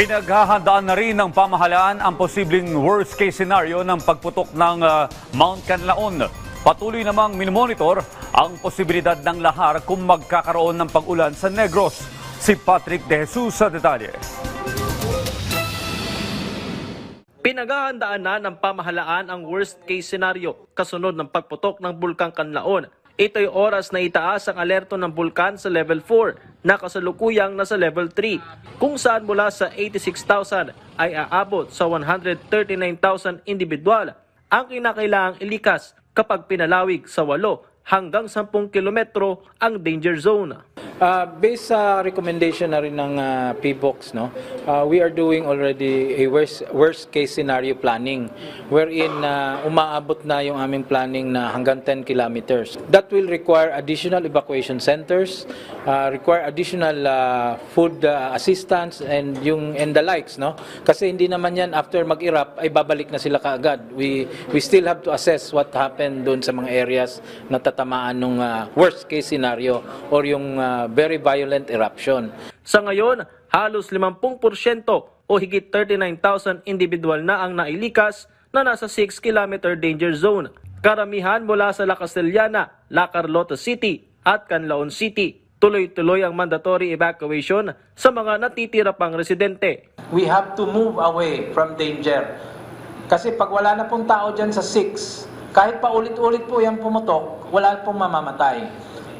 Pinaghahandaan na rin ng pamahalaan ang posibleng worst-case scenario ng pagputok ng Mount Canlaon. Patuloy namang minomonitor ang posibilidad ng lahar kung magkakaroon ng pag-ulan sa Negros. Si Patrick De Jesus sa detalye. Pinaghahandaan na ng pamahalaan ang worst-case scenario kasunod ng pagputok ng Bulkang Canlaon. Ito'y oras na itaas ang alerto ng bulkan sa level 4 na kasalukuyang nasa level 3, kung saan mula sa 86,000 ay aabot sa 139,000 individual ang kinakailangang ilikas kapag pinalawig sa 8 hanggang 10 kilometro ang danger zone. Based sa recommendation na rin ng PBOX, we are doing already a worst case scenario planning wherein umaabot na yung aming planning na hanggang 10 kilometers. That will require additional evacuation centers, require additional food assistance and the likes, no? Kasi hindi naman yan after mag-erupt ay babalik na sila kaagad. We still have to assess what happened doon sa mga areas na tatamaan ng worst case scenario or yung very violent eruption. Sa ngayon, halos 50% o higit 39,000 individual na ang nailikas na nasa 6-kilometer danger zone. Karamihan mula sa La Castellana, La Carlota City at Canlaon City. Tuloy-tuloy ang mandatory evacuation sa mga natitira pang residente. We have to move away from danger. Kasi pag wala na pong tao dyan sa 6, kahit pa ulit-ulit po yung pumutok, wala pong mamamatay.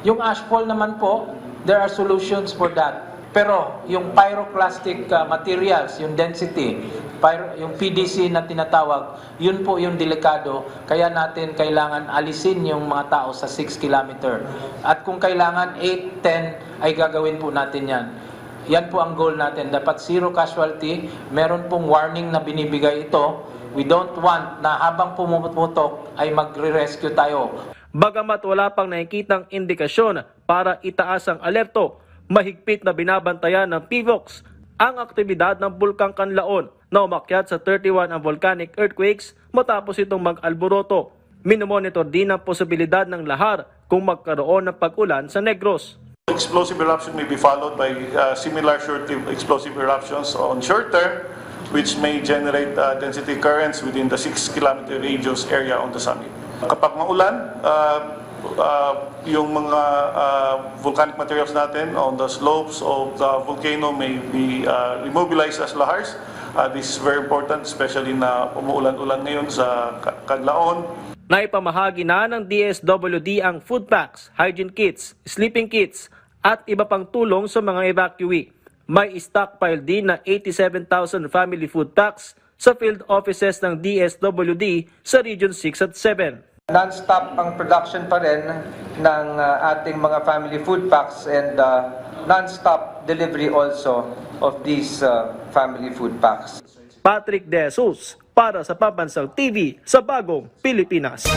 Yung ashfall naman po, there are solutions for that. Pero yung pyroclastic materials, yung density, yung PDC na tinatawag, yun po yung delikado. Kaya natin kailangan alisin yung mga tao sa 6 kilometer. At kung kailangan 8, 10, ay gagawin po natin yan. Yan po ang goal natin. Dapat zero casualty. Meron pong warning na binibigay ito. We don't want na habang pumuputok ay magre-rescue tayo. Bagamat wala pang nakikitang indikasyon para itaas ang alerto, mahigpit na binabantayan ng PBOX ang aktibidad ng Bulkang Canlaon na umakyat sa 31 ang volcanic earthquakes matapos itong mag-alboroto. Minomonitor din ang posibilidad ng lahar kung magkaroon ng pag-ulan sa Negros. Explosive eruption may be followed by similar short explosive eruptions on short term, which may generate density currents within the 6-kilometer radius area on the summit. Kapag maulan, yung mga volcanic materials natin on the slopes of the volcano may be immobilized as lahars. This is very important, especially na umuulan-ulan ngayon sa Canlaon. Naipamahagi na ng DSWD ang food packs, hygiene kits, sleeping kits at iba pang tulong sa mga evacuee. May stockpile din na 87,000 family food packs sa field offices ng DSWD sa Region 6 at 7. Non-stop ang production pa rin ng ating mga family food packs and non-stop delivery also of these family food packs. Patrick De Jesus para sa Pambansang TV sa Bagong Pilipinas.